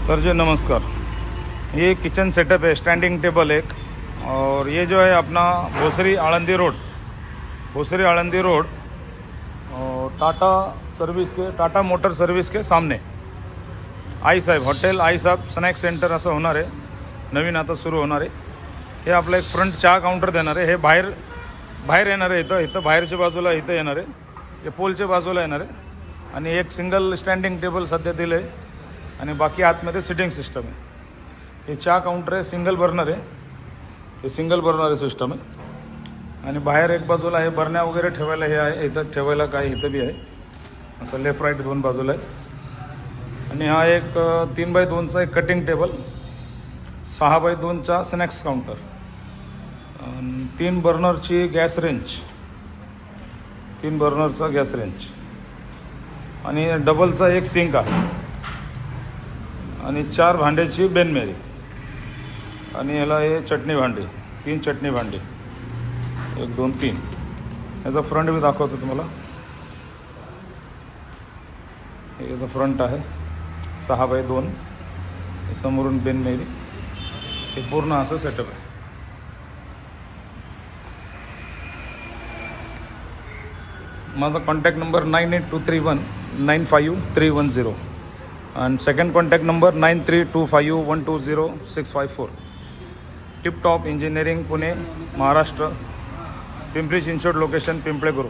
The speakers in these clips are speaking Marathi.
सर जी नमस्कार। ये किचन सेटअप है, स्टैंडिंग टेबल एक, और ये जो है अपना भोसरी आळंदी रोड और टाटा सर्विस के, टाटा मोटर सर्विस के सामने आई साहेब हॉटेल, आई साहेब स्नॅक सेंटर असं होणार आहे, नवीन आता सुरू होणार आहे। हे आपलं एक फ्रंट चहा काउंटर देणार आहे। हे बाहेर येणार आहे, इथं बाहेरच्या बाजूला इथं येणार आहे, हे पोलच्या बाजूला येणार आहे। आणि एक सिंगल स्टँडिंग टेबल सध्या दिलं आहे आणि बाकी आतमध्ये सिटिंग सिस्टम आहे। हे चहा काउंटर आहे, सिंगल बर्नर आहे, हे सिंगल बर्नर सिस्टम आहे। आणि बाहेर एक बाजूला हे बरण्या वगैरे ठेवायला हे आहे, इथं ठेवायला काय इथं बी आहे, असं लेफ्ट राईट दोन बाजूला आहे। आणि हा एक 3x2चा एक कटिंग टेबल, 6x2चा स्नॅक्स काउंटर, 3 बर्नरची गॅस रेंज, 3 बर्नरचा गॅस रेंज, आणि डबलचा एक सिंक आहे, आणि 4 भांड्याची बेनमेरी, आणि याला हे चटणी भांडी, 3 चटणी भांडी, 1 2 3। याचा फ्रंट मी दाखवतो तुम्हाला। हे याचा फ्रंट आहे 6x2, समोरून बेनमेरी, हे पूर्ण असं सेटअप आहे। माझा कॉन्टॅक्ट नंबर 9823195310 आणि second contact number 9325120654। Tiptop engineering Pune Maharashtra, Pimpri Chinchwad location Pimple Gurav.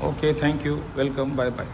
Okay, thank you, welcome, bye bye.